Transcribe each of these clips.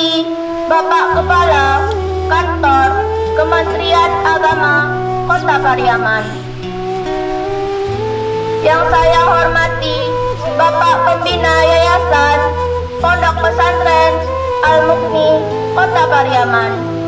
hormati Bapak Kepala Kantor Kementerian Agama Kota Pariaman. Yang saya hormati Bapak Pembina Yayasan Pondok Pesantren Al-Mughni Kota Pariaman.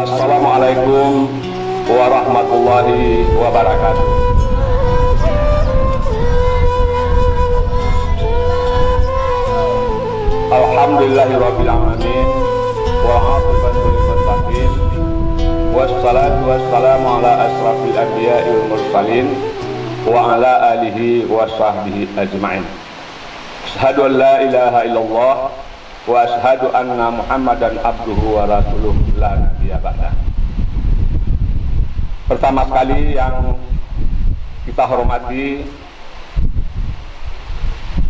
Assalamualaikum warahmatullahi wabarakatuh. Alhamdulillahirabbil alamin wa aqibatu lil muttaqin wassalatu wassalamu ala asrafil anbiya'i wal mursalin wa ala alihi wa sahbihi ajma'in. Asyhadu an la ilaha illallah wa ashhadu anna Muhammadan abduhu wa rasuluh la nabiyya ba'dah. Pertama sekali yang kita hormati,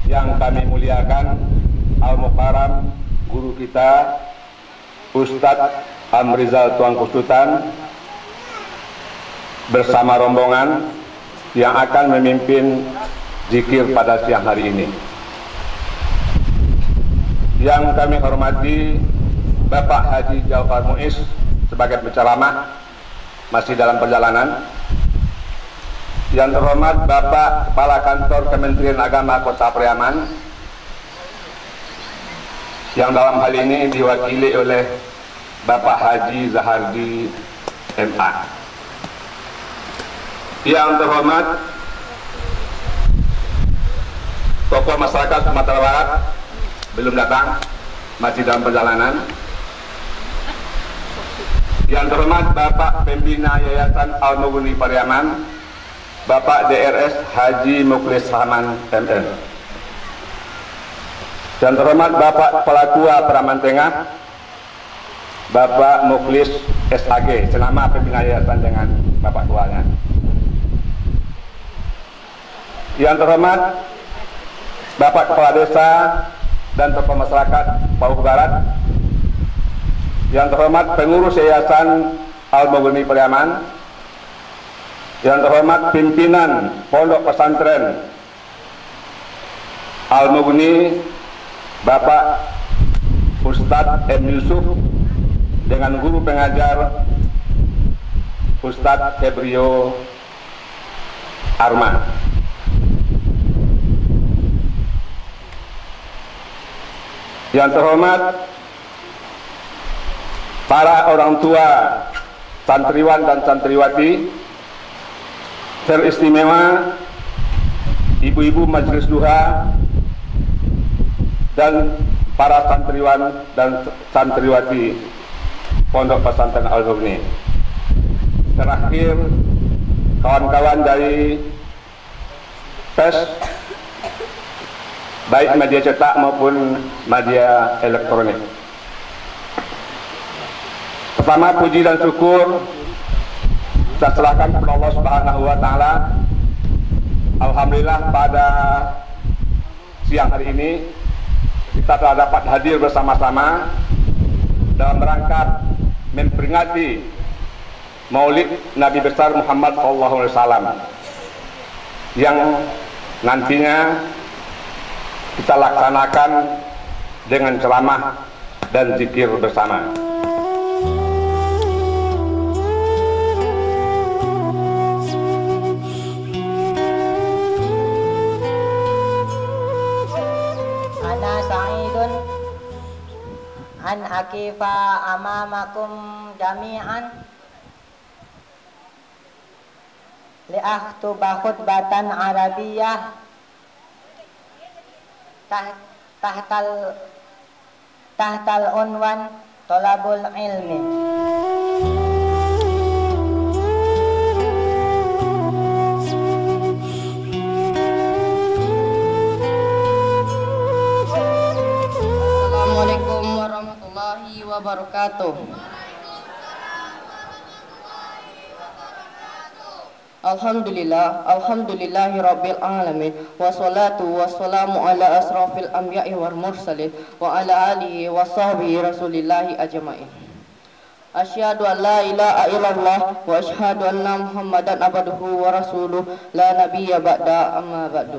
yang kami muliakan, Al-Mukarram guru kita Ustadz Amrizal Tuang Kustutan bersama rombongan yang akan memimpin zikir pada siang hari ini. Yang kami hormati Bapak Haji Jafar Muiz sebagai penceramah masih dalam perjalanan. Yang terhormat Bapak Kepala Kantor Kementerian Agama Kota Pariaman yang dalam hal ini diwakili oleh Bapak Haji Zahardi MA. Yang terhormat tokoh masyarakat Sumatera Barat belum datang, masih dalam perjalanan. Yang terhormat Bapak Pembina Yayasan Al-Mughni Pariaman, Bapak DRS Haji Mukhlis Rahman ML. Yang terhormat Bapak Kepala Tua Peraman Tengah, Bapak Mukhlis SAG, senama Pembina Yayasan dengan Bapak Tuanya. Yang terhormat Bapak Kepala Desa dan tokoh masyarakat Papua Barat. Yang terhormat pengurus Yayasan Al-Mughni Pariaman. Yang terhormat pimpinan Pondok Pesantren Al-Mughni, Bapak Ustadz M. Yusuf dengan guru pengajar Ustadz Febrio Arman. Yang terhormat para orang tua santriwan dan santriwati, teristimewa ibu-ibu majelis duha dan para santriwan dan santriwati Pondok Pesantren Al-Mughni. Terakhir, kawan-kawan dari pers, baik media cetak maupun media elektronik. Pertama, puji dan syukur kita serahkan kepada Allah Subhanahu wa Ta'ala. Alhamdulillah pada siang hari ini kita telah dapat hadir bersama-sama dalam rangka memperingati Maulid Nabi besar Muhammad SAW yang nantinya kita laksanakan dengan ceramah dan zikir bersama. an akifa amamakum jami'an li akhtuba khutbatan arabiyyah tahtal unwan thalabul ilmi. Assalamualaikum warahmatullahi wabarakatuh. Alhamdulillahi rabbil alamin, wassalatu wassalamu ala asrafil anbiya'i wal mursalin wa ala alihi wa sahbihi rasulillahi ajma'in. Asyhadu an la ilaha illallah wa asyhadu anna muhammadan abduhu wa rasuluh la nabiyya ba'da, amma ba'du.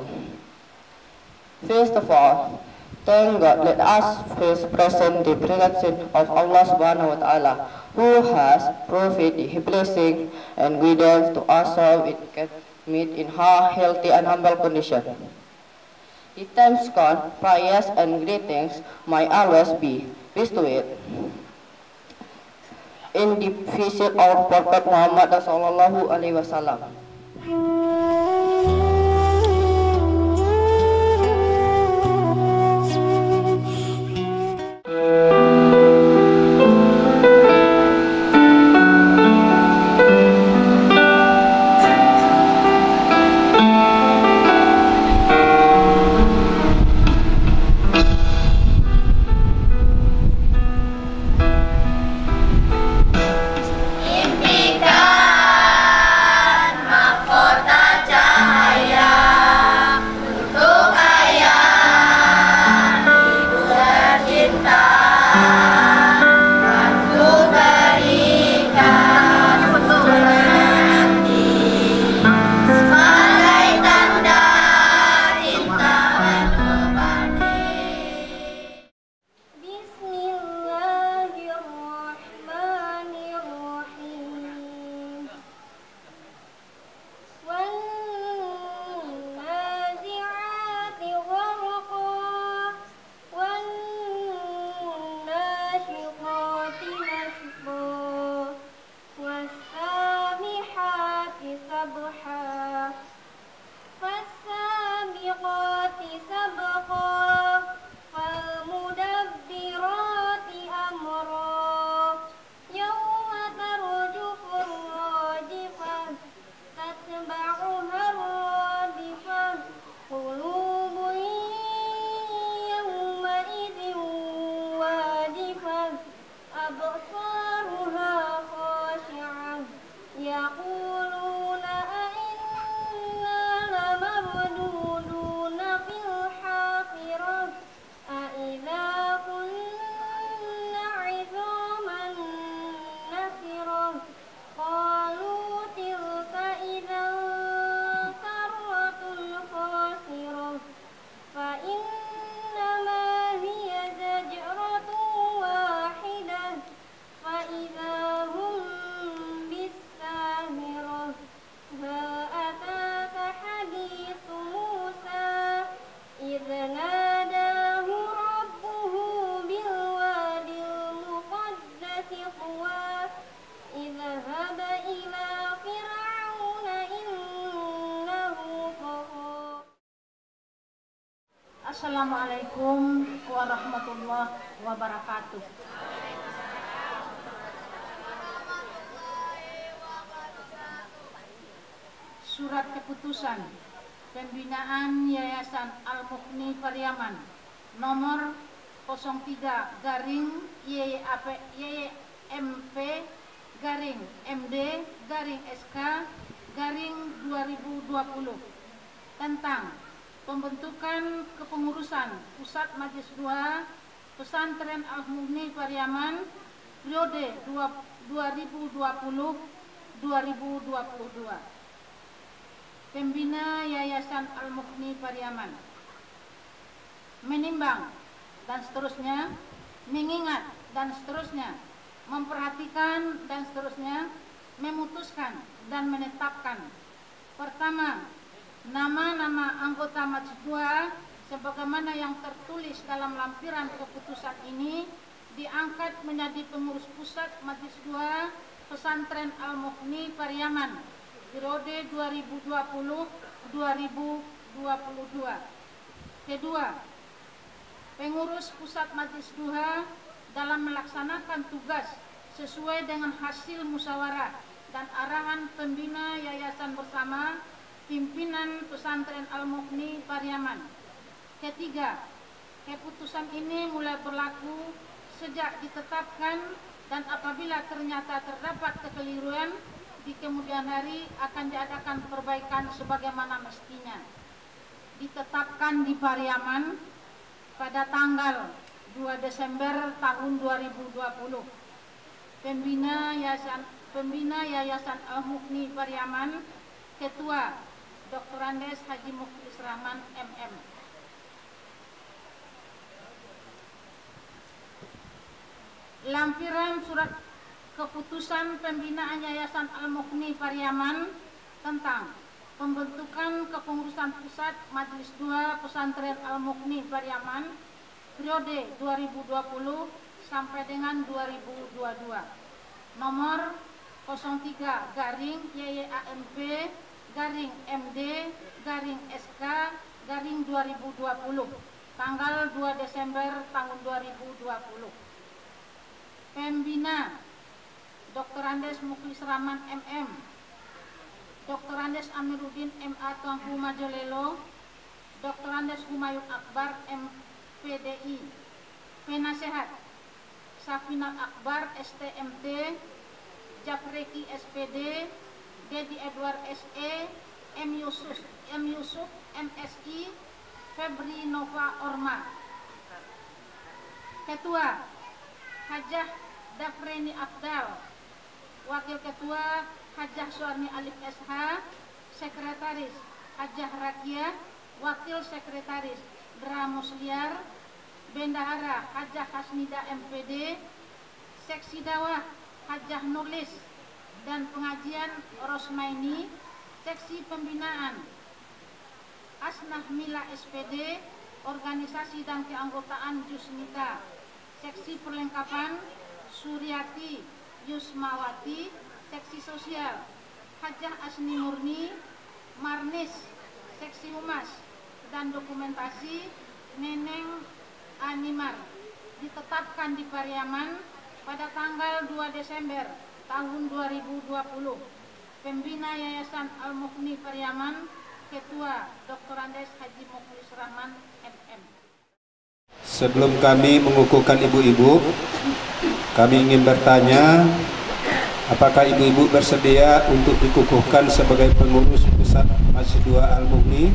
First of all, thank God. Let us first present the blessing of Allah subhanahu wa ta'ala, who has provided His blessing and guidance to us so it can meet in her healthy and humble condition. The times gone, prayers and greetings might always be bestowed in the visit of Prophet Muhammad sallallahu alaihi wasallam. Assalamualaikum warahmatullahi wabarakatuh. Surat keputusan pembinaan Yayasan Al-Mughni Pariaman nomor 03/YAPMP/MD/SK/2020 tentang pembentukan kepengurusan Pusat Majelis Dua Pesantren Al-Mughni Pariaman periode 2020-2022. Pembina Yayasan Al-Mughni Pariaman menimbang dan seterusnya, mengingat dan seterusnya, memperhatikan dan seterusnya, memutuskan dan menetapkan. Pertama, nama-nama anggota Majelis Dua sebagaimana yang tertulis dalam lampiran keputusan ini diangkat menjadi pengurus pusat Majelis 2 Pesantren Al-Mughni Pariaman periode 2020-2022. Kedua, pengurus pusat Majelis 2 dalam melaksanakan tugas sesuai dengan hasil musyawarah dan arahan pembina yayasan bersama pimpinan pesantren Al-Mughni Pariaman. Ketiga, keputusan ini mulai berlaku sejak ditetapkan dan apabila ternyata terdapat kekeliruan di kemudian hari akan diadakan perbaikan sebagaimana mestinya. Ditetapkan di Pariaman pada tanggal 2 Desember tahun 2020. Pembina Yayasan Al-Mughni Pariaman, Ketua Dr. Andes Haji Mukhlis Rahman MM. Lampiran surat keputusan pembinaan Yayasan Al-Mughni Pariaman tentang pembentukan kepengurusan pusat Majelis 2 Pesantren Al-Mughni Pariaman periode 2020 sampai dengan 2022. Nomor 03-MD-MD-SK-2020 tanggal 2 Desember tahun 2020. Pembina Dr. Andes Mukhlis Rahman MM, Dr. Andes Amiruddin MA Tuanku Majolelo, Dr. Andes Humayun Akbar MPDI, Penasehat Safinal Akbar STMT, Jafreki SPD, Dedi Edward SE, M Yusuf MSI, Febri Nova Orma. Ketua Hajah Dafreni Afdal, Wakil Ketua Hajah Suarni Alif SH, Sekretaris Hajah Rakia, Wakil Sekretaris Dra Musliar, Bendahara Hajah Hasnida MPD, Seksi Dawah Hajah Nurlis, dan Pengajian Rosmaini, Seksi Pembinaan Asnah Mila SPD, Organisasi dan Keanggotaan Jusnika, Seksi Perlengkapan Suryati Yusmawati, Seksi Sosial Hajah Asni Murni, Marnis, Seksi Humas dan Dokumentasi Neneng Animar, ditetapkan di Pariaman pada tanggal 2 Desember tahun 2020. Pembina Yayasan Al-Mughni Pariaman, Ketua Dr. Andes Haji Mukhlis Rahman MM. Sebelum kami mengukuhkan ibu-ibu, kami ingin bertanya, apakah ibu-ibu bersedia untuk dikukuhkan sebagai pengurus pusat Majelis 2 Al-Mughni?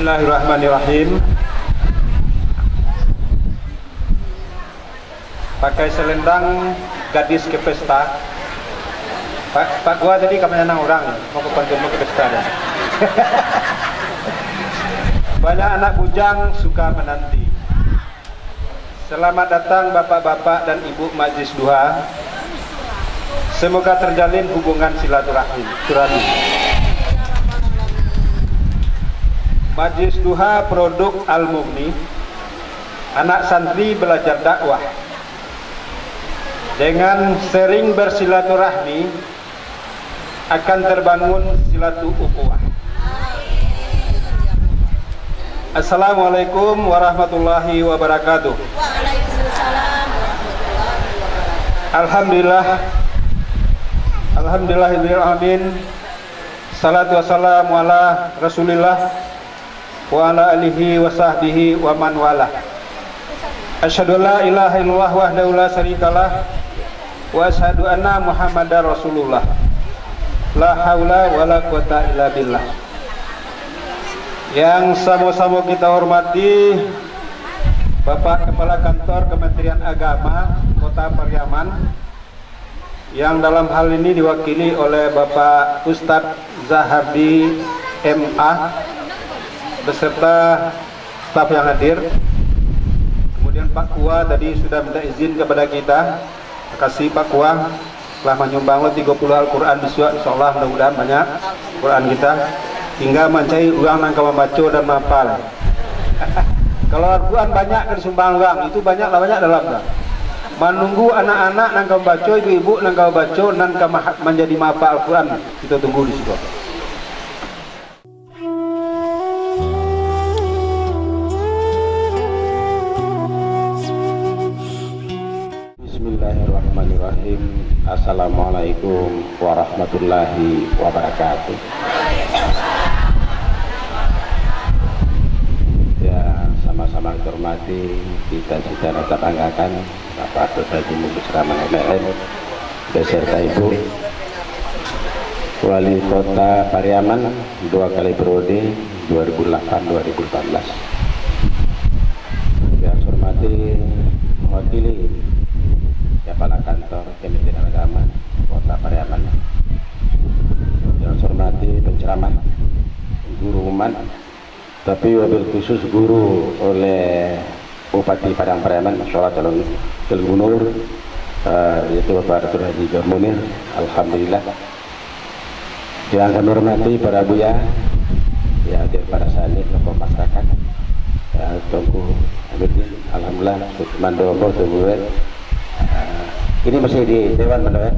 Bismillahirrahmanirrahim. Pakai selendang gadis ke pesta. Pak gua tadi kebanyakan orang mau ke pesta dah. Banyak anak bujang suka menanti. Selamat datang bapak-bapak dan ibu Majelis 2. Semoga terjalin hubungan silaturahmi. Majelis 2 produk Al-Mughni, anak santri belajar dakwah. Dengan sering bersilaturahmi akan terbangun silatu ukhuwah. Assalamualaikum warahmatullahi wabarakatuh. Waalaikumsalam. Alhamdulillah. Alhamdulillahirrahmanirrahim. Salatu wassalamu ala Rasulillah wa ala alihi wa sahbihi wa man wala. Asyhadu an la ilaha illallah wahdahu la syarikalah wa asyhadu anna Muhammadar Rasulullah. La haula wala quwata illa billah. Yang sama-sama kita hormati Bapak Kepala Kantor Kementerian Agama Kota Pariaman, yang dalam hal ini diwakili oleh Bapak Ustadz Zahardi MA beserta staf yang hadir. Kemudian Pak Kua tadi sudah minta izin kepada kita. Terima kasih Pak Kua telah menyumbang 30 Al-Quran biswa, insyaallah mudah-mudahan banyak Quran kita hingga mencari uang nang membaca dan mapal. Kalau Al-Quran banyak kan sumbang uang, itu banyak dalam dah. Menunggu anak-anak nang membaca, ibu-ibu nang membaca dan menjadi mapal Al-Quran, kita tunggu di situ. Bismillahirrahmanirrahim. Assalamualaikum warahmatullahi wabarakatuh. Ya, sama-sama kita hormati, kita secara banggakan Bapak Ketua Haji Musraman MPN beserta Ibu Wali Kota Pariaman 2 kali periode 2008-2014. Yang saya hormati mewakili Kepala Kantor Kementerian Agama Kota Pariaman, yang saya hormati penceramah guru umat, tapi wabil khusus guru oleh Bupati Padang Pariaman, masyaallah calon gubernur, yaitu Bapak Dr. Haji Johar Munir. Alhamdulillah. Yang kami hormati para buya, ya hadir para sanit tokoh masyarakat, Tungku Amirdin, alhamdulillah, Mandobo, Tunggu. Ini masih di Dewan Mandobo,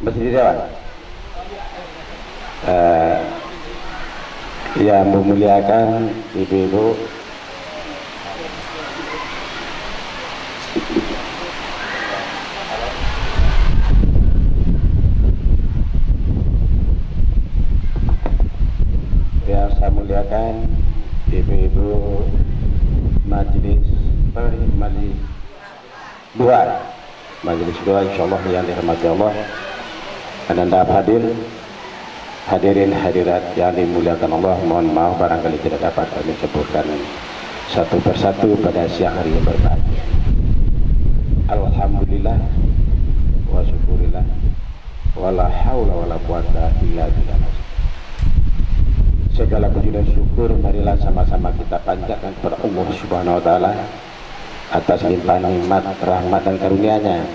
masih di Dewan. Yang memuliakan ibu-ibu, yang saya muliakan ibu-ibu majelis dua, insyaallah yang dirahmati Allah, Ananda hadirin hadirat yang dimuliakan Allah. Mohon maaf barangkali tidak dapat kami sebutkan satu persatu pada siang hari yang berbahagia. Alhamdulillah wa syukurillah wala haula wala quwata illa billah. Segala puji dan syukur marilah sama-sama kita panjatkan kepada Allah Subhanahu wa taala atas limpahan nikmat, rahmat dan karunia-Nya.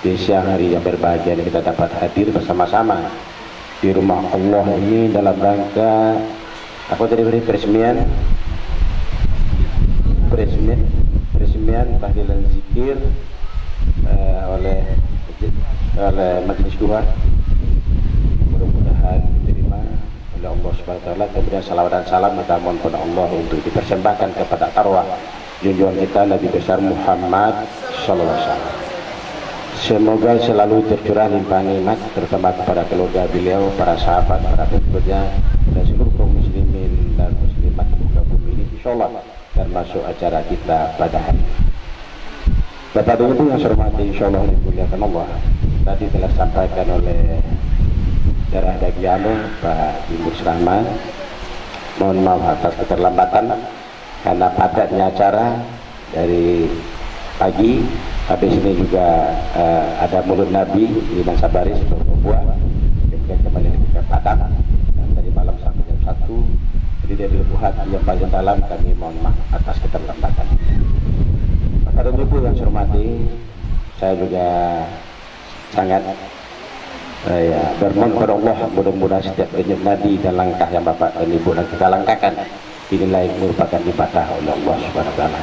Di siang hari yang berbahagia ini kita dapat hadir bersama-sama di rumah Allah ini dalam rangka apa tadi beri peresmian tahlilan zikir oleh majelis dua. Mudah-mudahan diterima oleh Allah Subhanahu wa taala. Kemudian salawat dan salam kita mohon kepada Allah untuk dipersembahkan kepada arwah junjungan kita Nabi besar Muhammad sallallahu alaihi wasallam. Semoga selalu tercurah limpahan nikmat terutama kepada keluarga beliau, para sahabat, para pengikutnya, dan seluruh kaum muslimin dan muslimat di muka bumi ini, insyaallah termasuk acara kita pada hari ini. Bapak dan Ibu yang saya hormati, insyaallah dimuliakan Allah, tadi telah disampaikan oleh Darah Dagiano Pak Ibu Rahman. Mohon maaf atas keterlambatan karena padatnya acara dari pagi. Habis ini juga ada mulut Nabi di Nasabaris beberapa buah, kemudian kembali ke Padang, dan tadi malam sampai jam 1. Jadi dari lubuk hati yang paling dalam kami mohon maaf atas keterlambatan. Bapak dan Ibu yang saya hormati, saya juga sangat bermohon kepada Allah, mudah-mudahan setiap denyut nadi dan langkah yang Bapak dan Ibu dan kita langkahkan dinilai merupakan ibadah oleh Allah Subhanahu wa taala.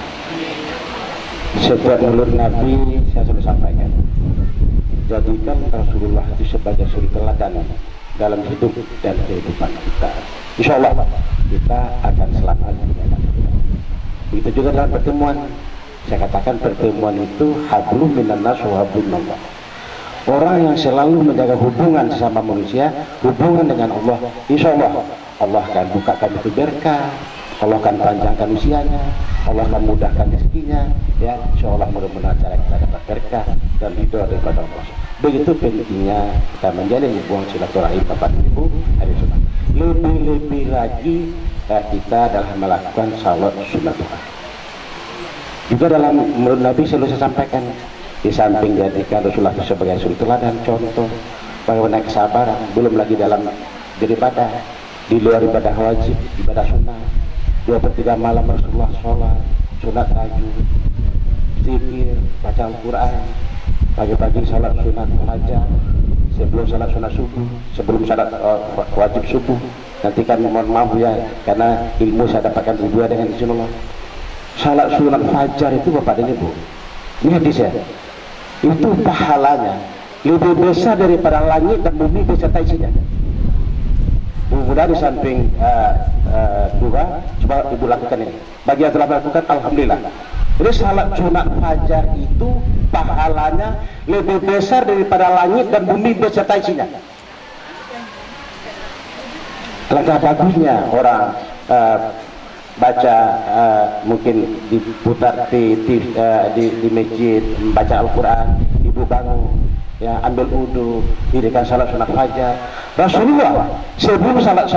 Setiap mulut Nabi saya sudah sampaikan, jadikan Rasulullah itu sebagai suri teladan dalam hidup dan kehidupan kita. Insya Allah kita akan selamat. Begitu juga dalam pertemuan. Saya katakan pertemuan itu hablum minan nas wa hablum minallah. Orang yang selalu menjaga hubungan sesama manusia, hubungan dengan Allah, insya Allah Allah akan bukakan itu berkah, Allah akan panjangkan usianya, Allah akan mudahkan rezekinya, ya insya Allah mudah-mudahan cara kita dapat berkah dan ridho daripada Allah. Begitu pentingnya kita menjalin hubungan silaturahim Bapak dan Ibu hari Jumat. Lebih-lebih lagi kita dalam melakukan salat sunat duha. Juga dalam menurut Nabi selalu saya sampaikan, di samping jadikan Rasulullah sebagai suri teladan contoh bagaimana kesabaran, belum lagi dalam beribadah di luar ibadah wajib, ibadah sunnah 2/3 malam Rasulullah sholat sunat tahajud, zikir, baca Al-Quran, pagi-pagi salat sunat fajar, sebelum salat sunat subuh, sebelum salat wajib subuh. Nanti kan mohon maaf ya, karena ilmu saya dapatkan berdua dengan izin Allah. Salat sunat fajar itu Bapak dan Ibu, ini hadis ya, itu pahalanya lebih besar daripada langit dan bumi beserta isinya. Mudah-mudahan di samping dua, coba Ibu lakukan ini. Bagi yang telah melakukan, alhamdulillah. Jadi salat sunat fajar itu pahalanya lebih besar daripada langit dan bumi beserta isinya. Alangkah bagusnya orang baca, mungkin diputar di masjid, baca Al-Quran, ibu bangun, ya ambil wudu, dirikan salat sunat fajar. Rasulullah sebelum salat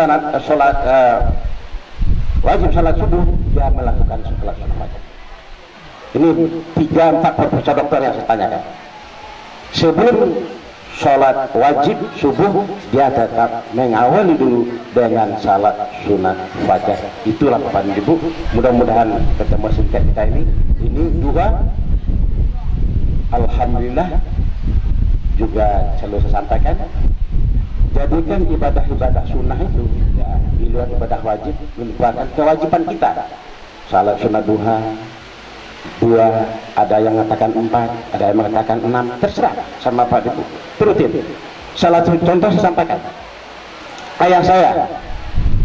wajib salat subuh, dia melakukan salat sunat fajar. Ini 3-4 profesor dokter yang saya tanyakan. Sebelum sholat wajib subuh, dia tetap mengawali dulu dengan salat sunat fajar. Itulah Bapak dan Ibu, mudah-mudahan ketemu singkat kita ini dua, alhamdulillah. Juga selalu saya sampaikan, jadikan ibadah-ibadah sunnah itu ya, di luar ibadah wajib merupakan kewajiban kita. Salat sunat duha 2, ada yang mengatakan 4, ada yang mengatakan 6, terserah sama Pak Ibu. Terutin. Salah satu contoh saya sampaikan. Ayah saya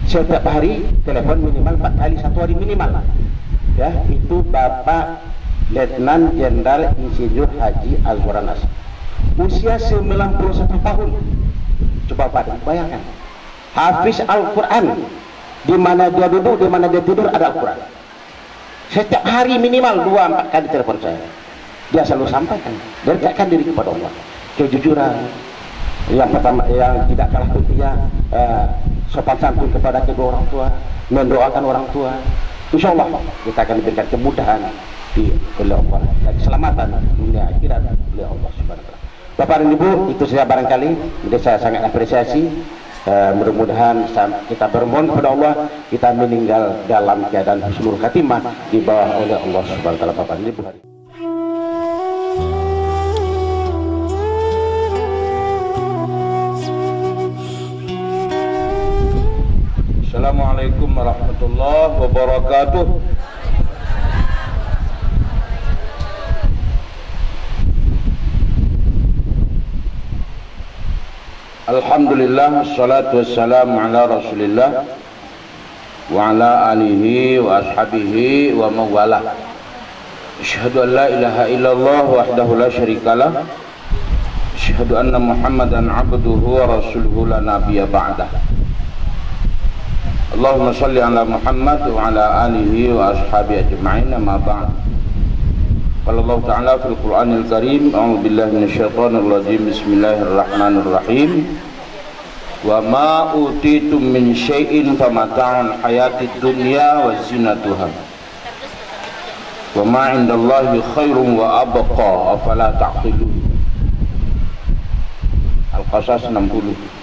setiap hari telepon minimal 4 kali satu hari minimal. Ya, itu Bapak Letnan Jenderal Insinyur Haji Azwar Anas. Usia 91 tahun. Coba Pak bayangkan. Hafiz Al-Quran. Di mana dia duduk, di mana dia tidur ada Al-Quran. Setiap hari minimal 2-4 kali telepon saya. Dia selalu sampaikan, dekatkan diri kepada Allah, kejujuran. Yang pertama, yang tidak kalah pentingnya, sopan santun kepada kedua orang tua, mendoakan orang tua. Insya Allah kita akan diberikan kemudahan oleh Allah dan keselamatan dunia akhirat oleh Allah Subhanahu wa taala. Bapak dan Ibu, itu saja barangkali. Jadi saya sangat apresiasi. Mudah-mudahan kita bermohon kepada Allah, kita meninggal dalam keadaan husnul khatimah di bawah oleh Allah Subhanahu wa taala. Bapak dan Ibu, Assalamualaikum warahmatullahi wabarakatuh. Alhamdulillah, assalatu wassalamu ala rasulillah wa ala alihi wa ashabihi wa mawala. Asyhadu an la ilaha illallah wahdahu la syarikalah, asyhadu anna muhammadan abduhu wa rasuluhu la nabiyya ba'dah. Allahumma salli ala Muhammad wa ala alihi wa ashabihi ajma'in, amma ba'd. Qala Allah Ta'ala fil Qur'anil Karim, a'udzu billahi minasyaitonir rajim, bismillahirrahmanirrahim. Wa ma utitum min syai'in famata'ul hayatid dunya wa zinatuha. Wa ma 'indallahi khairun wa abqa, afala ta'qilun. Al-Qasas 60.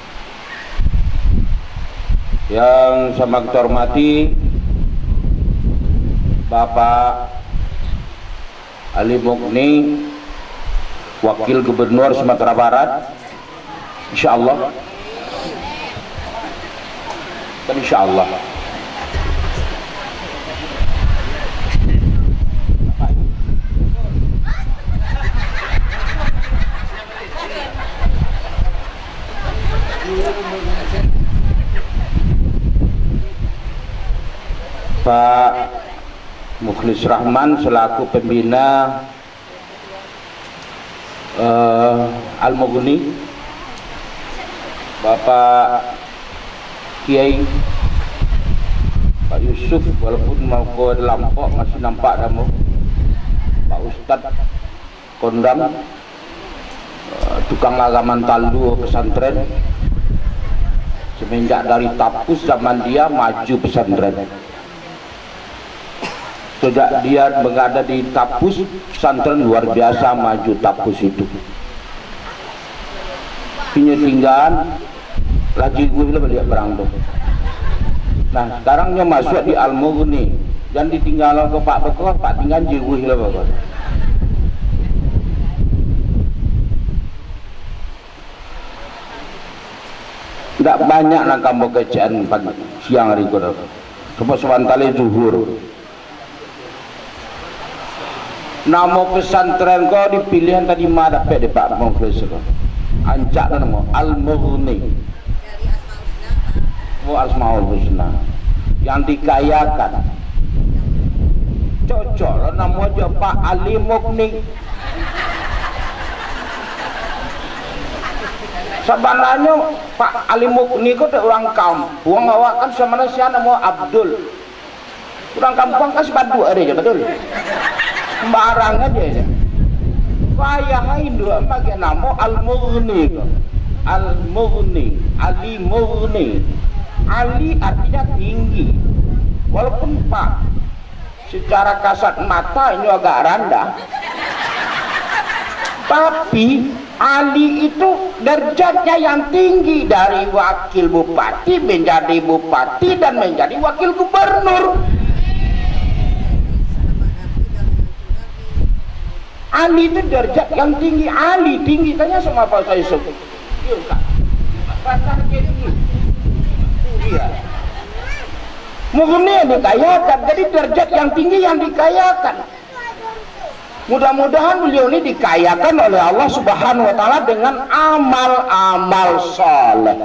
Yang sama kita hormati Bapak Ali Mukni, Wakil Gubernur Sumatera Barat, insyaallah, dan insyaallah Pak Mukhlis Rahman selaku pembina Al-Mughni, Bapak Kiai Pak Yusuf, walaupun mau ke lampok masih nampak kamu, Pak Ustadz Kondang, tukang agaman Taldu pesantren, semenjak dari Tapus zaman dia maju pesantren. Sejak dia berada di Tapus, pesantren luar biasa maju Tapus itu. Punya tinggalan lagi gue beliau berang tuh. Nah sekarangnya masuk di Al-Mughni dan ditinggal ke Pak Bekor, Pak tinggal jiwih lah Bapak. Tidak banyak nak kamu kecaan pagi siang hari kau. Sebab sebantale zuhur. Nama pesantren kau dipilihan tadi mana dapat di Pak Mukhlis kau. Ancak nama Al-Mughni. Asmaul Husna yang dikayakan. Cocok lah nama aja Pak Ali Mughni. Sebenarnya Pak Ali Mughni itu orang kampung, awak kan sama siapa nama Abdul. Orang kampung kan sebadu ada aja betul. Barang aja. Kaya Hindu pakai nama Al-Mughni. Al-Mughni, Ali Mughni. Ali artinya tinggi. Walaupun Pak secara kasat mata ini agak rendah, tapi Ali itu derajatnya yang tinggi, dari wakil bupati menjadi bupati dan menjadi wakil gubernur. Ali itu derajat yang tinggi. Ali tinggi, tanya sama Pak saya sebut. Iya. Mughni yang dikayakan, jadi derajat yang tinggi yang dikayakan. Mudah-mudahan beliau ini dikayakan oleh Allah Subhanahu wa taala dengan amal-amal saleh.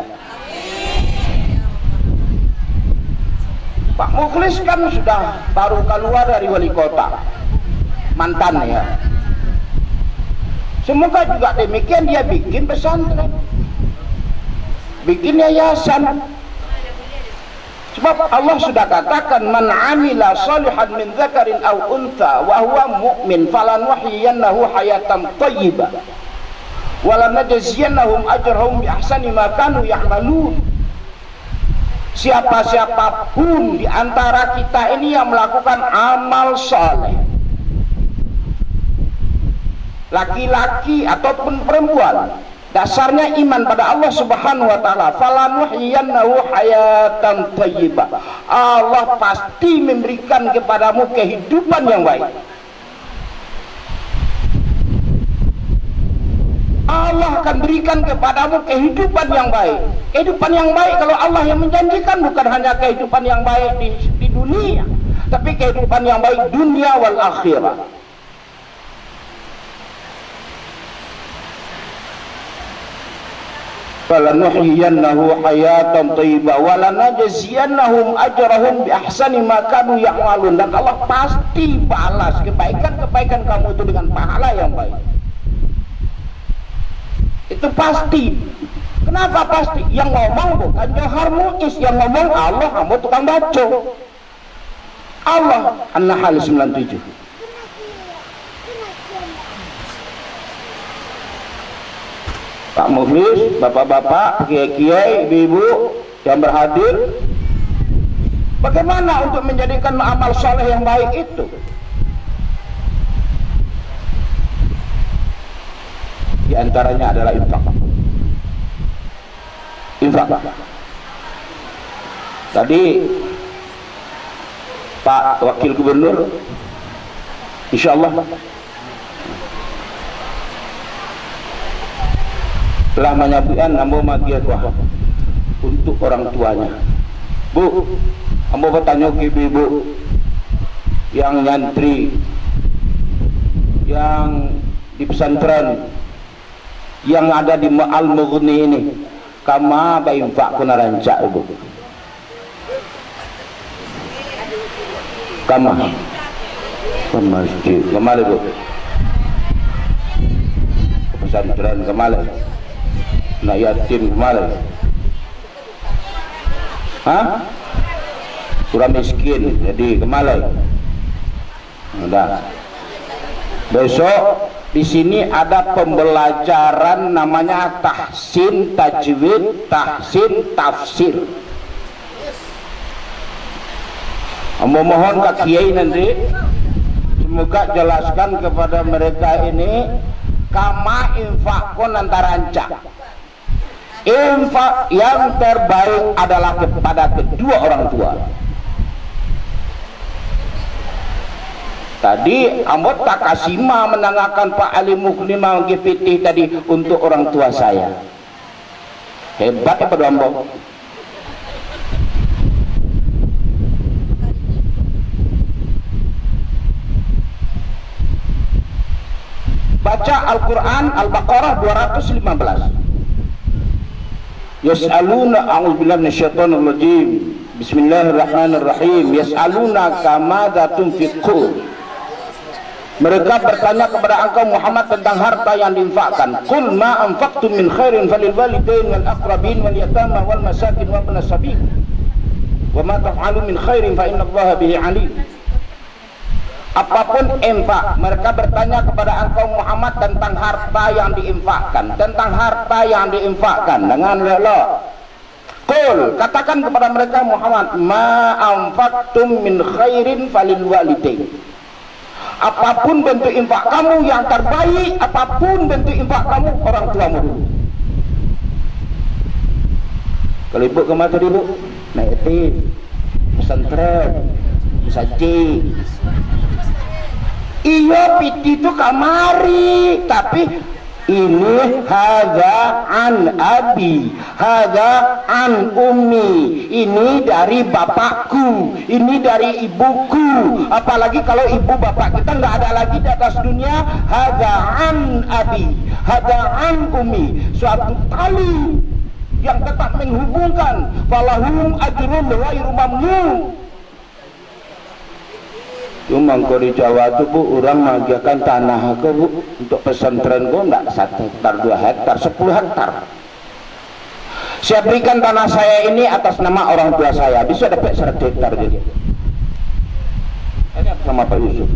Pak Mukhlis kan sudah baru keluar dari wali kota, mantan ya. Semoga juga demikian dia bikin pesantren, bikin yayasan. Sebab Allah sudah katakan, man amila salihan min dzakarin aw untha wa huwa mu'min falanuhyiyannahu hayatan thayyibah wa lanajziyannahum ajrahum bi ahsani ma kanu ya'malun. Siapa-siapapun di antara kita ini yang melakukan amal saleh, laki-laki ataupun perempuan, dasarnya iman pada Allah Subhanahu wa taala, falanuhyiyannahu hayatan thayyibah. Allah pasti memberikan kepadamu kehidupan yang baik. Allah akan berikan kepadamu kehidupan yang baik. Kehidupan yang baik kalau Allah yang menjanjikan, bukan hanya kehidupan yang baik di dunia, tapi kehidupan yang baik dunia wal akhirah. Falanuhyiyannahu hayatan thayyibah wa lanajziyannahum ajrahum bi ahsani ma kanu ya'malun. Dan Allah pasti balas kebaikan-kebaikan kamu itu dengan pahala yang baik. Itu pasti. Kenapa pasti? Yang ngomong bukan Johar Muiz, yang ngomong Allah, kamu tukang baca. Allah. An-Nahl 97. Pak Mukhlis, bapak-bapak, kiai-kiai, ibu-ibu yang berhadir, bagaimana untuk menjadikan amal soleh yang baik itu? Di antaranya adalah infak. Infak. Tadi Pak Wakil Gubernur, insyaallah telah menyampaikan ambo magiat wah untuk orang tuanya. Bu, ambo bertanya ke ibu yang nyantri, yang di pesantren, yang ada di Al-Mughni ini, kama bayi infak kuna rancak ibu. Kamar. Ke masjid. Kemana bu? Ke pesantren kemana? Nak yatim kemana? Hah? Kurang miskin. Jadi kemana? Udah. Besok di sini ada pembelajaran namanya tahsin tajwid, tahsin tafsir. Mohon Kak Kiai nanti semoga jelaskan kepada mereka ini kama infakun antara ancak. Infak yang terbaik adalah kepada kedua orang tua. Tadi ambot tak kasima menangakan Pak Ali Mukni mau GPT tadi untuk orang tua saya. Hebat ya Pak Ambot. Baca Al-Quran Al-Baqarah 215. Yas'aluna a'udzubillahi minasyaitonir rajim. Bismillahirrahmanirrahim. Yas'aluna kamadza tunfiqun. Mereka bertanya kepada engkau Muhammad tentang harta yang diinfakkan. Qul ma anfaqtum min khairin falil walidain wal aqrabin wal yatama wal masakin wa ibnas sabil. Wa ma taf'alu min khairin fa innallaha bihi alim. Apapun infak, mereka bertanya kepada engkau Muhammad tentang harta yang diinfakkan, tentang harta yang diinfakkan dengan rela. Qul, katakan kepada mereka Muhammad, ma anfaqtum min khairin falil walidain. Apapun bentuk infak kamu yang terbaik, apapun bentuk infak kamu, orang tuamu dulu. Kalau ibu kemana tadi bu? Naik yatim, pesantren, masjid. Iya piti itu kamari, tapi ini hadza an abi, hadza an ummi, ini dari bapakku, ini dari ibuku. Apalagi kalau ibu bapak kita nggak ada lagi di atas dunia, hadza an abi, hadza an ummi, suatu tali yang tetap menghubungkan. Falahum ajrun ghairu mamnun. Cuma kalau di Jawa itu bu, orang mengajarkan tanah ke bu untuk pesantren gue enggak 1 hektar, 2 hektar, 10 hektar. Saya berikan tanah saya ini atas nama orang tua saya, bisa dapat 100 hektar jadi. Ini atas nama Pak Yusuf.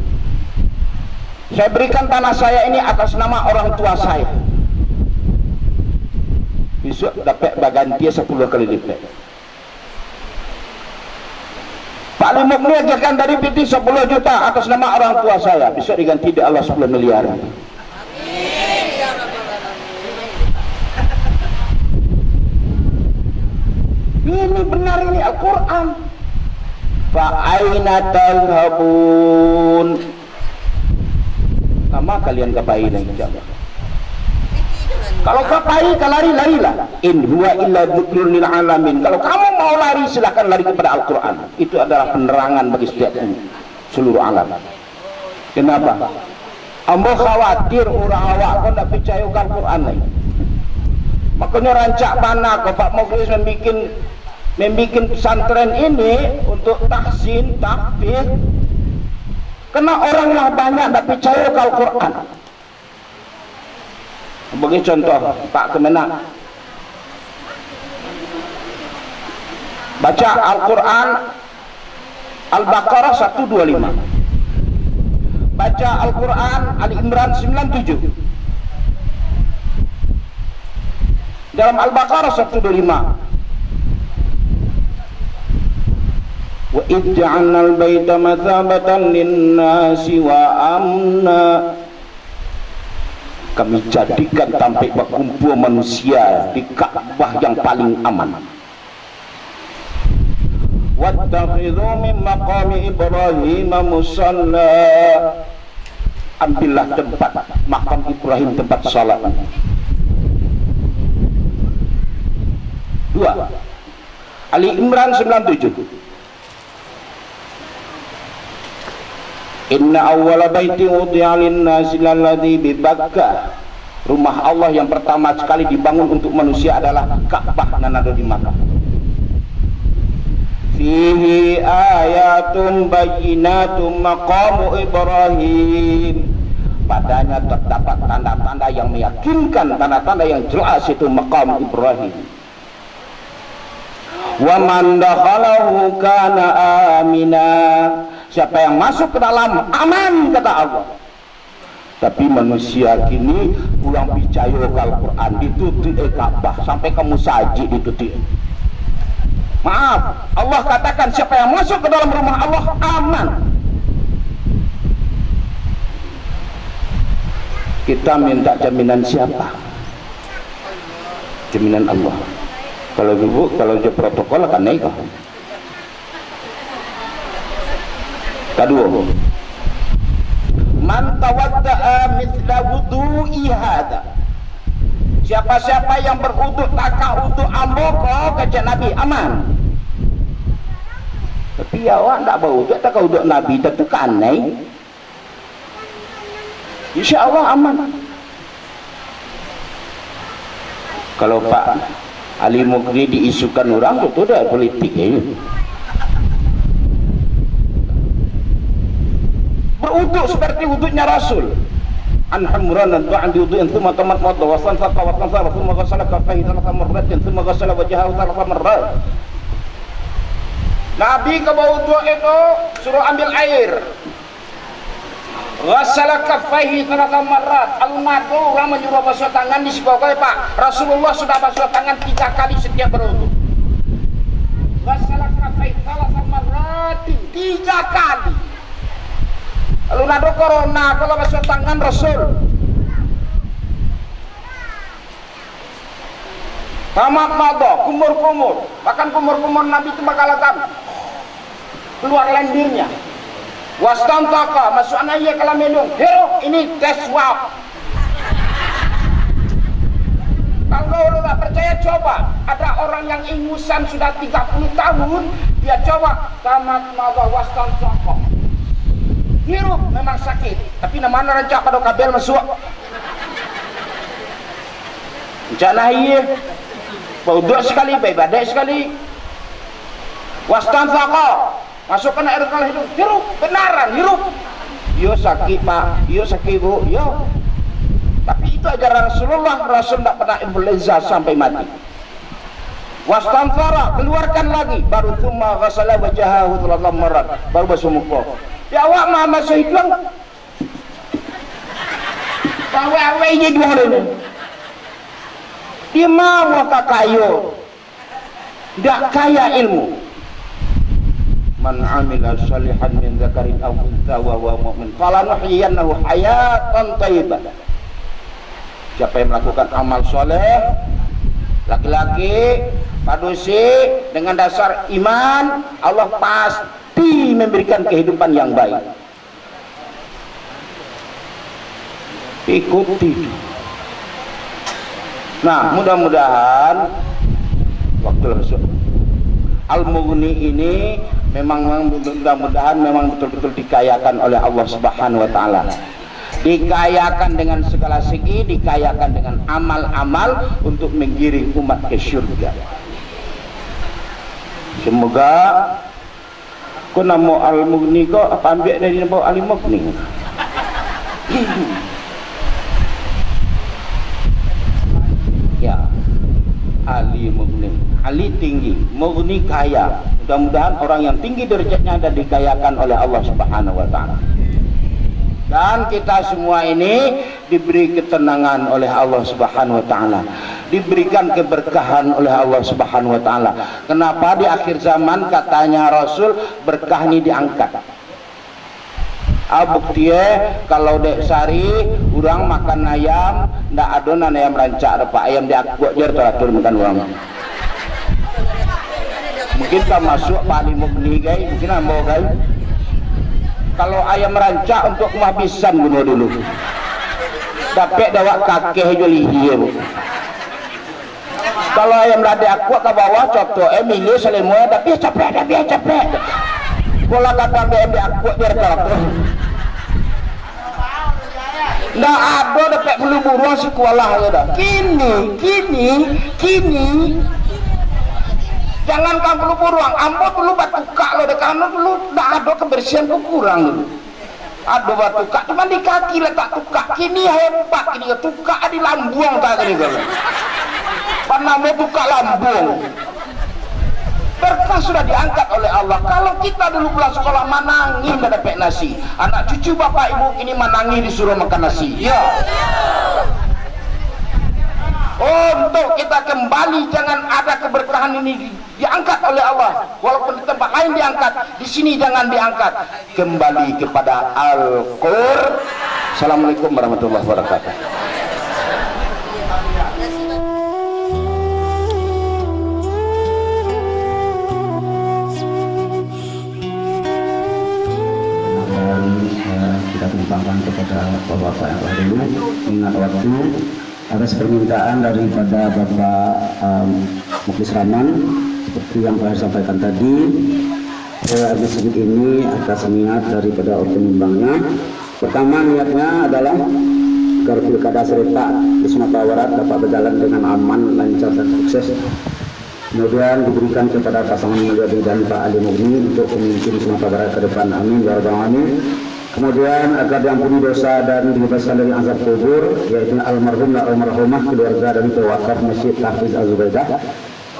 Saya berikan tanah saya ini atas nama orang tua saya, bisa dapat bagantia 10 kali lipat. Pak Ali Mukni ajarkan dari PT 10 juta atas nama orang tua saya, bisa diganti di Allah 10 miliar. Ini benar, ini Al-Quran. Fa'aina tadhhabun. Nama kalian kapai dan jawab. Kalau kapai lari-larilah. In huwa illa dzikrun lil alamin. Kalau kamu mau lari silahkan lari kepada Al-Quran. Itu adalah penerangan bagi setiap seluruh alam. Kenapa? Ambo khawatir orang awak kau tidak percaya ke Al-Quran lagi. Makanya rancak mana kau Pak Mukhlis membikin pesantren ini untuk tahsin, tahfidz. Karena oranglah banyak tidak percaya ke Al-Quran. Bagi contoh Pak Kemenak, baca Al-Quran Al-Baqarah 125, baca Al-Quran Ali Imran 97. Dalam Al-Baqarah 125, wa idh ja'alnal baita mathabatan lin-nasi wa amna. Kami jadikan tempat berkumpul manusia di Ka'bah yang paling aman. Wattakhidhu min maqami Ibrahim musalla. Ambillah tempat makam Ibrahim tempat salat. 2. Ali Imran 97. Inna awwala baiti wudi'a lin-nasi lalladzi bi Bakkah. Rumah Allah yang pertama sekali dibangun untuk manusia adalah Ka'bah yang ada di Makkah. fihi ayatun bayyinatun maqamu Ibrahim. Padanya terdapat tanda-tanda yang meyakinkan, tanda-tanda yang jelas itu maqam Ibrahim. Wa man dakhalahu kana amina. Siapa yang masuk ke dalam aman, kata Allah. Tapi manusia kini pulang percaya ke Al-Quran, ditutup Ka'bah sampai kamu sajid ditutup. Maaf, Allah katakan siapa yang masuk ke dalam rumah Allah aman. Kita minta jaminan siapa? Jaminan Allah. Kalau ibu, kalau je protokol akan naik. Kedua, man tawadda'a mithla wudu'i hada. Siapa-siapa yang berwuduk takak untuk amboko kata Nabi aman. Tapi awak tak berwuduk takak wuduk Nabi tentu kan naik. Insya-Allah aman. Kalau Pak Ali Mukri diisukan orang itu dah politik ini. Berwuduk seperti wuduknya Rasul. An Humran dan doa diwuduin thumma tamat wadha wa sanfaqa wa tanfara thumma ghassala kaffayhi thalatha marratin thumma ghassala wajhahu thalatha marrat. Nabi ke wuduk itu suruh ambil air. Ghassala kaffayhi thalatha marrat. Al-Nadu orang menyuruh basuh tangan di sebelah Pak. Rasulullah sudah basuh tangan 3 kali setiap berwuduk. Ghassala kaffayhi thalatha marrat 3 kali. Lalu nado corona kalau basuh tangan Rasul. Tamat mabok, kumur-kumur. Bahkan kumur-kumur Nabi itu bakal keluar lendirnya. Wastantaka, masuk anaknya kalau minum. Hero, ini tes swab. Kalau lu tak percaya coba. Ada orang yang ingusan sudah 30 tahun, dia coba tamat mabok wastantaka. Hirup memang sakit, tapi namanya rancak pada kabel masuk. Rencana iya, wuduk sekali, ibadah sekali. Wastanfaqa, masukkan air ke hidung, hirup, benaran, hirup. Yo sakit Pak, yo sakit Bu, yo. Tapi itu ajaran Rasulullah, Rasul tidak pernah influenza sampai mati. Wastanfara, keluarkan lagi, baru thumma ghassala wajhahu thalatha marrat, baru basuh muka. Ya awak mah masuk hidung. Bawa je dua orang ni. Dia mau kayo. Tak kaya ilmu. Man amila salihan min dzakarin aw untha wa huwa mu'min falanuhyiyannahu hayatan thayyibah. Siapa yang melakukan amal soleh, laki-laki, padusi dengan dasar iman, Allah pasti memberikan kehidupan yang baik. Ikuti. Nah, mudah-mudahan waktu masuk Al-Mughni ini memang mudah-mudahan memang betul-betul dikayakan oleh Allah Subhanahu wa taala. Dikayakan dengan segala segi, dikayakan dengan amal-amal untuk menggiring umat ke syurga. Semoga kau nama Al-Mughni kau apa ambil dari nama Al-Mughni? Ya, Ali Mughni. Ali tinggi, Mughni kaya. Mudah-mudahan orang yang tinggi derajatnya dan dikayakan oleh Allah Subhanahu wa taala. Dan kita semua ini diberi ketenangan oleh Allah Subhanahu wa taala. Diberikan keberkahan oleh Allah Subhanahu wa taala. Kenapa di akhir zaman katanya Rasul berkah ini diangkat? Buktinya kalau dek sari orang makan ayam ndak adonan ayam rancak pak ayam diakuak jar teratur makan orang. Mungkin tak masuk Pak Ali Mughni guys, mungkin ambo guys. Kalau ayam rancak untuk menghabisan bunuh dulu. Dapat dawak kakek joli hiu. Kalau ayam lada aku ke bawah contoh milih selimut tapi capek. Pola kata BM aku biar terus. Ndak ada dapat bulu-bulu sekolah ya dah. Kini Jangankan perlu buruang, ambo perlu batu kak lo, karena perlu dah ada kebersihan kurang dulu. Ada batu kak, cuma di kaki letak tukak. Kini hebat, kini tukak di lambung tak kini kalau. Panamo tukak lambung. Berkah sudah diangkat oleh Allah. Kalau kita dulu pulang sekolah manangi nggak dapat nasi, anak cucu bapak ibu ini manangi disuruh makan nasi. Ya. Untuk kita kembali, jangan ada keberkahan ini diangkat oleh Allah. Walaupun di tempat lain diangkat, di sini jangan diangkat. Kembali kepada Al-Qur'an. Assalamualaikum warahmatullahi wabarakatuh. Kita tumpahkan kepada bapak-bapak yang telah dulu ingat waktu atas permintaan daripada Bapak Mukhlis Rahman seperti yang telah disampaikan tadi. Masjid ini atas niat daripada penyumbangnya. Pertama niatnya adalah agar pilkada serentak di Sumatera Barat dapat berjalan dengan aman, lancar dan sukses. Kemudian diberikan kepada pasangan mulia dan Pak Ali Mugni untuk pemimpin Sumatera Barat ke depan. Amin ya rabbal alamin. Kemudian agar diampuni dosa dan dibebaskan dari azab kubur, yaitu almarhum dan almarhumah keluarga dari pewakaf Masjid Hafiz Az-Zubaidah.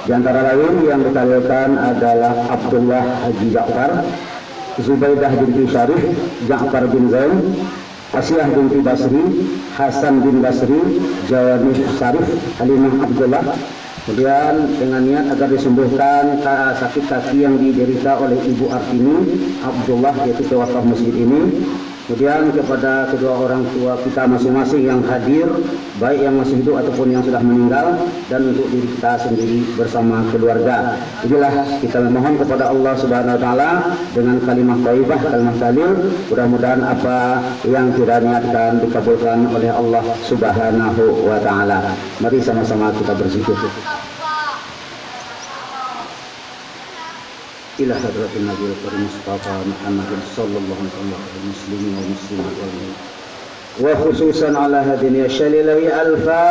Di antara lain yang ditampilkan adalah Abdullah Haji Ja'far, Zubaidah binti Syarif, Ja'far bin Zain, Asiyah binti Basri, Hasan bin Basri, Jawami Syarif, Halimah Abdullah. Kemudian dengan niat agar disembuhkan sakit kaki yang diderita oleh Ibu Artini Abdullah, yaitu pewakaf masjid ini. Kemudian kepada kedua orang tua kita masing-masing yang hadir, baik yang masih hidup ataupun yang sudah meninggal, dan untuk diri kita sendiri bersama keluarga. Inilah kita memohon kepada Allah Subhanahu wa taala dengan kalimah thayyibah, kalimah tahlil. Mudah-mudahan apa yang kita niatkan dikabulkan oleh Allah Subhanahu wa taala. Mari sama-sama kita berzikir. Ila hadratin Nabi Karim Mustafa Muhammad sallallahu alaihi wasallam muslimin wa muslimat wa khususan ala hadhihi syalilahi al-Fatihah.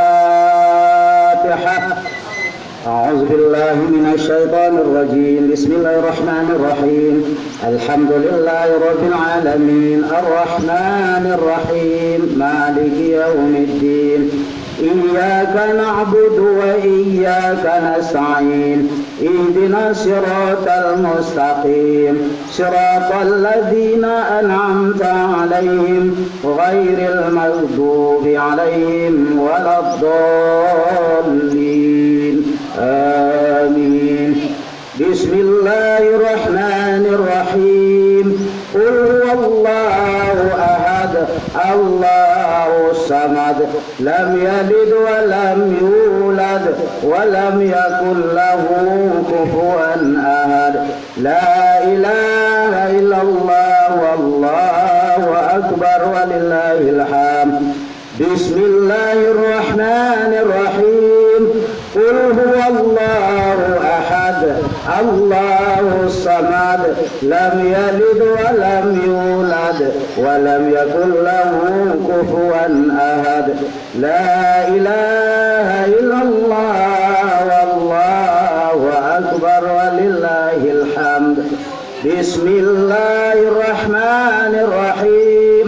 A'udzu billahi minasy syaithanir rajim. Bismillahirrahmanir rahim. Alhamdulillahi rabbil alamin arrahmanir rahim maliki yaumiddin. Iyyaka na'budu wa iyyaka nasta'in. Ihdina siratal mustaqim. Siratal ladzina an'amta 'alaihim ghairil maghdubi 'alaihim waladdallin. Amin. Bismillahirrahmanirrahim. Qul huwallahu ahad. Allahu samad. Lam yalid wa lam yulad wa lam yakul lahu kufuwan ahad. La ilaha illallah wallahu akbar walillahil hamd. Bismillahirrahmanirrahim. Qul huwallahu ahad. Allahu samad. Lam yalid wa lam yulad wa lam yakul lahu kufuwan ahad. La ilaha illallah wallahu akbar walillahil hamd. Bismillahirrahmanirrahim.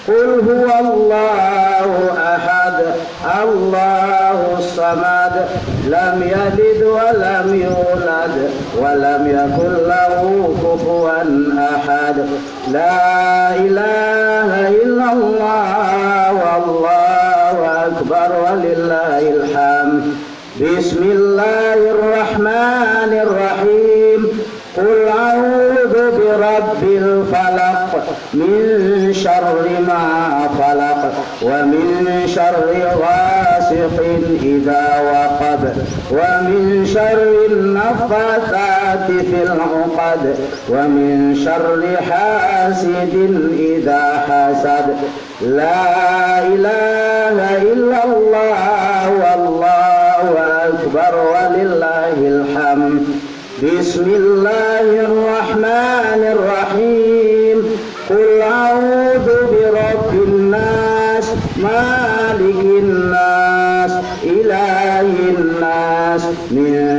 Qul huwallahu ahad. Allahu samad. Lam yalid wa lam yulad wa lam yakul lahu kufuwan ahad. La ilaha illallah wallahu akbar walillahil hamd. Bismillahirrahmanirrahim. Qul a'udzu birabbil falaq min syarri ma falaq wa min syarri ghasiqin idza waqab wa min syarri naffatsati fil 'uqad wa min syarri hasidin idza hasad. La ilaha illallah wallahu akbar walillahil hamd. Bismillahirrahmanirrahim. Qul a'udzu birabbin nas malikin nas ilahin nas min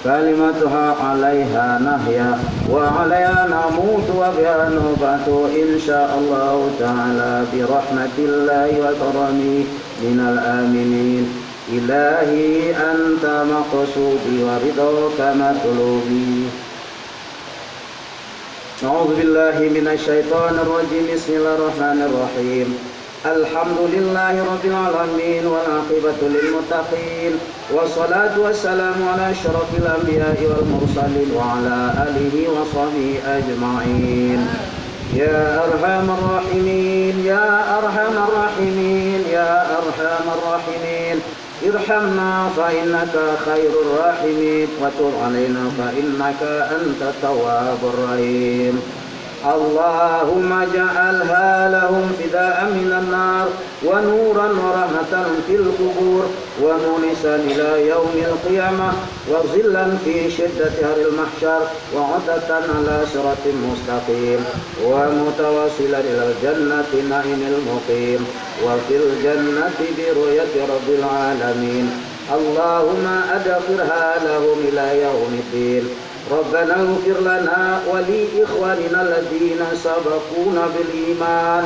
كلمتها عليها نحيا وعليها نموت وبها نبعث إن شاء الله تعالى برحمة الله وكرمه من الآمنين. إلهي أنت مقصودي ورضاك مطلوبي. أعوذ بالله من الشيطان الرجيم. بسم الله الرحمن الرحيم. الحمد لله رب العالمين والعاقبة للمتقين والصلاة والسلام على أشرف الأنبياء والمرسلين وعلى آله وصحبه أجمعين. يا أرحم الراحمين يا أرحم الراحمين يا أرحم الراحمين ارحمنا فإنك خير الراحمين وتب علينا فإنك أنت التواب الرحيم. اللهم اجعلها لهم فداء من النار ونورا ورحمة في القبور ومونسا إلى يوم القيامة وظلا في شدة هر المحشر وعدة على صراط مستقيم ومتواصلا إلى الجنة نعيم المقيم وفي الجنة برؤية رب العالمين. اللهم أدخرها لهم إلى يوم الدين. ربنا اغفر لنا ولإخواننا الذين سبقونا بالإيمان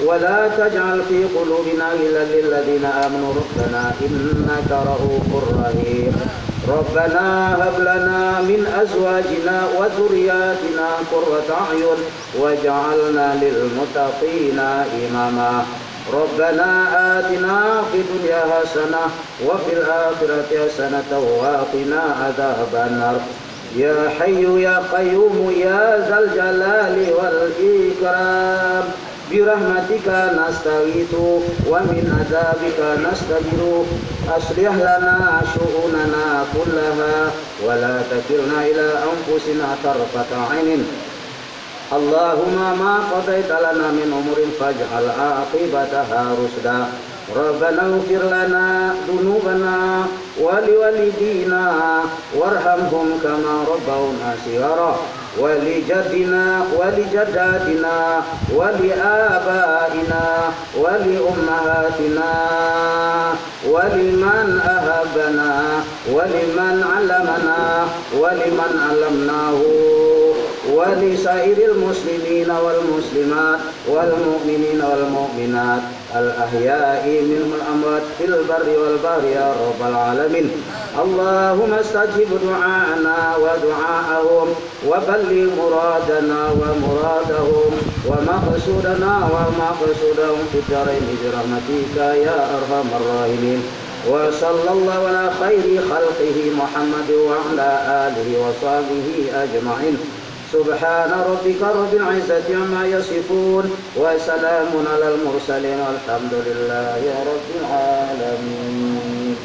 ولا تجعل في قلوبنا غلا للذين آمنوا ربنا إنك رؤوف رحيم. ربنا هب لنا من أزواجنا وذرياتنا قرة أعين واجعلنا للمتقين إماما. ربنا آتنا في الدنيا حسنة وفي الآخرة حسنة وقنا عذاب النار. يا حي يا قيوم يا ذا الجلال والإكرام برحمتك نستغيث ومن عذابك نستجير. أصلح لنا شؤوننا كلها ولا تكلنا إلى أنفسنا طرفة عين. اللهم ما قضيت لنا من أمور فاجعل عاقبتها رشدا. ربنا اغفر لنا ذنوبنا ولوالدينا وارحمهم كما ربونا صغارا ولجدنا ولجداتنا ولآبائنا ولأمهاتنا ولمن أهبنا ولمن علمنا ولمن علمناه ولسائر المسلمين والمسلمات والمؤمنين والمؤمنات الأحياء منهم الأموات في البر والبحر يا رب العالمين. اللهم استجب دعاءنا ودعاءهم وبلغ مرادنا ومرادهم ومقصودنا ومقصودهم في الدارين برحمتك يا أرحم الراحمين. وصلى الله على خير خلقه محمد وعلى آله وصحبه أجمعين. سبحان ربك رب العزة عما يصفون وسلام على المرسلين والحمد لله رب العالمين.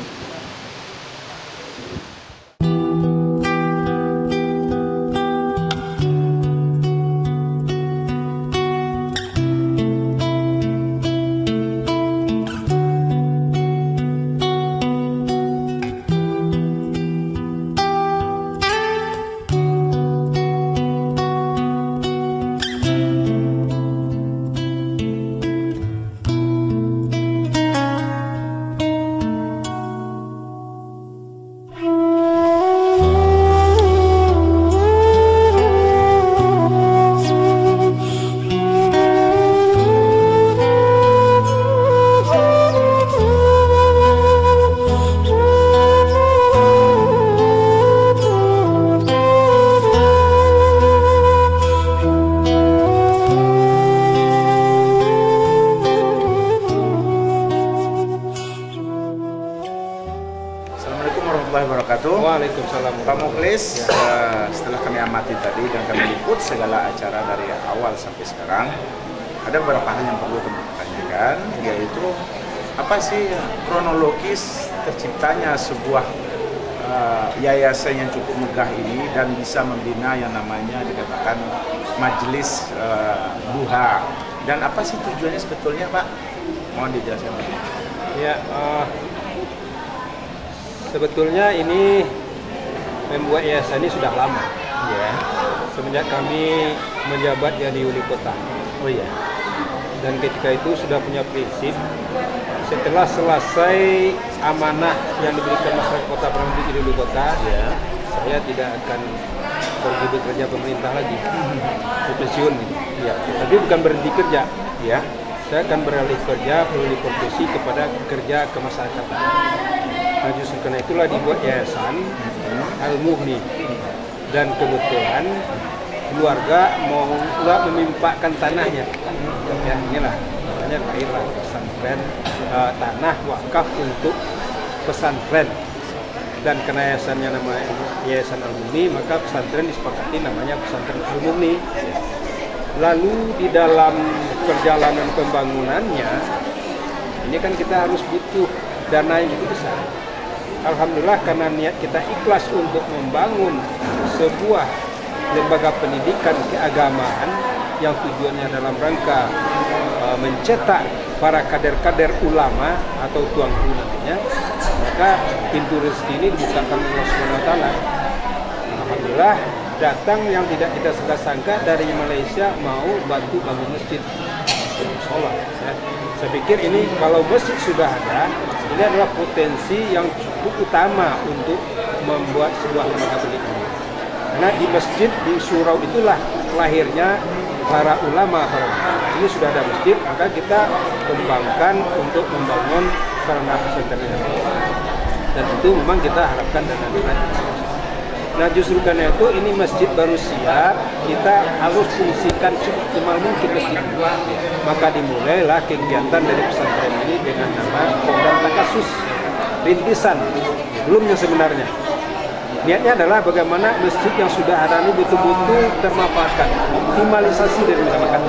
Waalaikumsalam. Pak Mukhlis, setelah kami amati tadi dan kami liput segala acara dari awal sampai sekarang, ada beberapa hal yang perlu kami tanyakan, yaitu apa sih kronologis terciptanya sebuah yayasan yang cukup megah ini dan bisa membina yang namanya dikatakan Majelis Duha, dan apa sih tujuannya sebetulnya, Pak? Mohon dijelaskan. Ya, sebetulnya ini membuat yayasan ini sudah lama, ya. Semenjak kami menjabat jadi wali kota. Oh ya. Dan ketika itu sudah punya prinsip, setelah selesai amanah yang diberikan masyarakat Kota Prambanan di wali kota, ya, saya tidak akan pergi bekerja pemerintah lagi, pensiun gitu. Ya, tapi bukan berhenti kerja, ya. Saya akan beralih kerja, beralih profesi kepada kerja kemasyarakatan. Nah, justru karena itulah dibuat yayasan Al-Mughni, dan kebetulan keluarga mau memimpakan tanahnya. Ya, inilah namanya lahirlah pesantren, tanah wakaf untuk pesantren. Dan karena yayasannya namanya Yayasan Al-Mughni, maka pesantren disepakati namanya Pesantren Al-Mughni. Lalu di dalam perjalanan pembangunannya, ini kan kita harus butuh dana yang cukup besar. Alhamdulillah karena niat kita ikhlas untuk membangun sebuah lembaga pendidikan keagamaan yang tujuannya dalam rangka mencetak para kader-kader ulama atau tuan guru nantinya, maka pintu rezeki ini dibukakan oleh Allah Subhanahu wa taala. Alhamdulillah datang yang tidak kita sangka dari Malaysia mau bantu bangun masjid. Insyaallah ya. Saya pikir ini kalau masjid sudah ada, ini adalah potensi yang cukup utama untuk membuat sebuah lembaga pendidikan. Karena di masjid, di surau itulah lahirnya para ulama. Ini sudah ada masjid, maka kita kembangkan untuk membangun sarana pesantren ini. Dan itu memang kita harapkan dana-dana. Nah justru karena itu ini masjid baru siap, kita harus fungsikan semaksimal mungkin masjid. Maka dimulailah kegiatan dari pesantren ini dengan nama Program Takasus Rintisan, belumnya sebenarnya. Niatnya adalah bagaimana masjid yang sudah ada ini betul-betul termanfaatkan, optimalisasi dari masyarakat.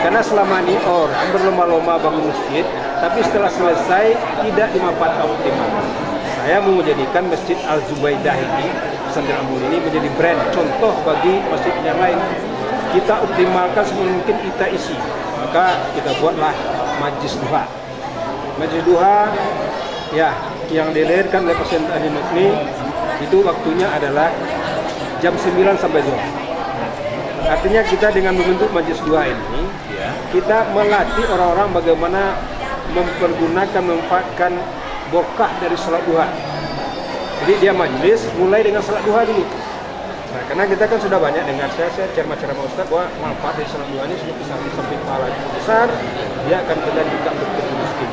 Karena selama ini orang berlomba-lomba bangun masjid, tapi setelah selesai tidak dimanfaatkan optimal. Saya mau menjadikan Masjid Al-Zubaidah ini, Pesantren Al-Mughni ini menjadi brand contoh bagi masjid yang lain. Kita optimalkan semungkin kita isi. Maka kita buatlah Majlis Duha. Majlis Duha ya yang dilahirkan oleh Pesantren Al-Mughni itu waktunya adalah jam 9 sampai zuhur. Artinya kita dengan membentuk Majlis Duha ini, kita melatih orang-orang bagaimana mempergunakan, memanfaatkan berkah dari salat duha. Jadi dia majlis mulai dengan salat duha dulu. Nah, karena kita kan sudah banyak dengar saya ceramah-ceramah Ustaz bahwa manfaat dari salat duha ini sudah sampai pahala besar, dia akan kita buka untuk miskin.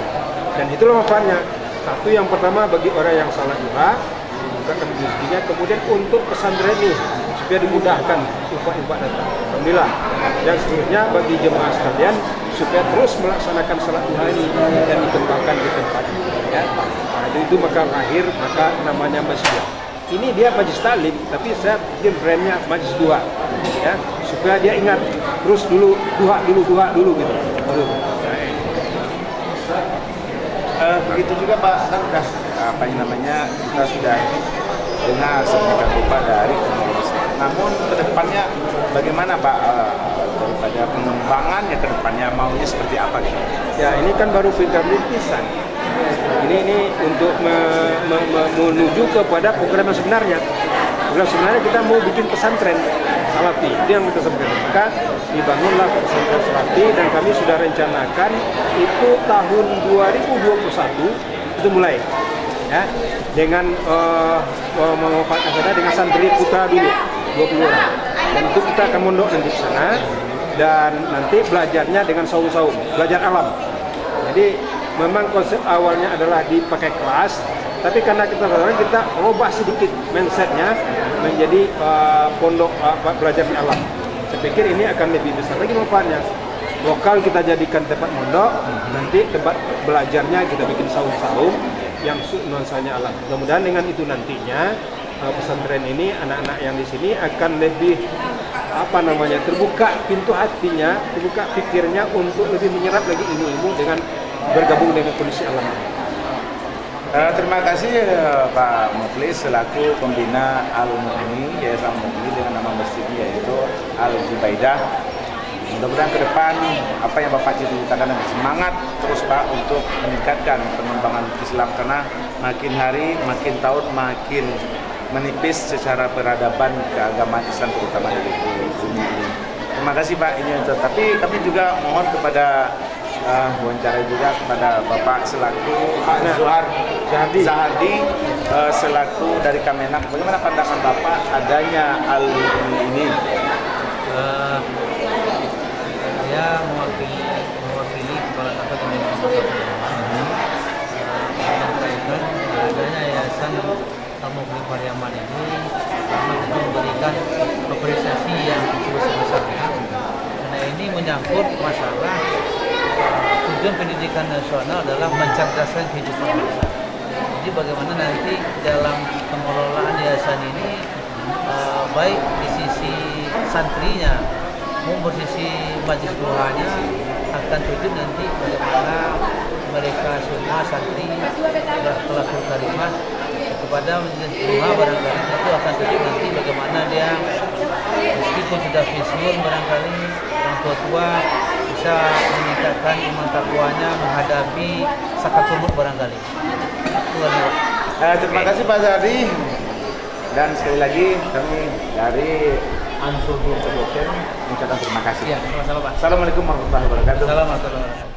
Dan itulah manfaatnya. Satu yang pertama bagi orang yang salat duha, bukakan rezekinya, kemudian untuk pesantren ini supaya dimudahkan infak-infak datang. Alhamdulillah. Yang seterusnya bagi jemaah sekalian supaya terus melaksanakan salat duha ini dan dikembangkan di tempat ini. Ya. Nah, itu maka lahir maka namanya Masjid. Ini dia majlis taklim, tapi saya bikin brandnya Majlis Duha, ya supaya dia ingat terus dulu duha dulu gitu. Begitu juga Pak, sudah apa yang namanya kita sudah dengar sedemikian rupa dari pengurus. Namun kedepannya bagaimana Pak daripada pengembangannya kedepannya maunya seperti apa gitu? Ya ini kan baru rintisan. Ini untuk menuju kepada program yang sebenarnya. Program sebenarnya kita mau bikin pesantren Salafi, itu yang kita sebutkan. Maka dibangunlah pesantren Salafi dan kami sudah rencanakan itu tahun 2021 itu mulai, ya dengan memanfaatkan dengan santri putra dulu 20 orang. Dan itu kita akan mondok nanti di sana dan nanti belajarnya dengan saum-saum, belajar alam. Jadi memang konsep awalnya adalah dipakai kelas, tapi karena kita rubah sedikit mindsetnya menjadi pondok belajar di alam. Saya pikir ini akan lebih besar lagi manfaatnya. Lokal kita jadikan tempat mondok, nanti tempat belajarnya kita bikin saung-saung yang nuansanya alam. Mudah-mudahan dengan itu nantinya pesantren ini anak-anak yang di sini akan lebih terbuka pintu hatinya, terbuka pikirnya untuk lebih menyerap lagi ilmu-ilmu dengan bergabung dengan kondisi alam. Terima kasih Pak Mukhlis selaku pembina Al-Mughni, Yayasan Al-Mughni dengan nama masjidnya yaitu Al-Zubaidah. Mudah-mudahan ke depan apa yang Bapak ceritakan dan semangat terus Pak untuk meningkatkan pengembangan Islam karena makin hari, makin tahun makin menipis secara peradaban keagamaan Islam terutama di bumi ini. Terima kasih Pak ini. Tapi kami juga mohon kepada wawancara juga kepada Bapak selaku Pak Zuhar Zahardi selaku dari Kemenak. Bagaimana pandangan Bapak adanya alumni ini? Saya mewakili Kepala Kantor Kemenak menyampaikan adanya Yayasan Al-Mukhni Pariaman ini karena memberikan apresiasi yang sebesar-besarnya, karena ini menyangkut masalah tujuan pendidikan nasional adalah mencerdaskan kehidupan bangsa. Jadi bagaimana nanti dalam pengelolaan yayasan ini baik di sisi santrinya maupun sisi majelis duhanya akan tujuan nanti bagaimana mereka semua santri pelaku karimah kepada majelis duha barangkali itu akan tujuan nanti bagaimana dia meskipun sudah pensiun barangkali orang tua bisa meningkatkan iman takwanya menghadapi sakatul maut barangkali. Terima kasih Pak Zahardi, dan sekali lagi kami dari Ansur Production mengucapkan terima kasih. Ya, sama-sama Pak. Assalamualaikum warahmatullahi wabarakatuh. Assalamualaikum warahmatullahi wabarakatuh.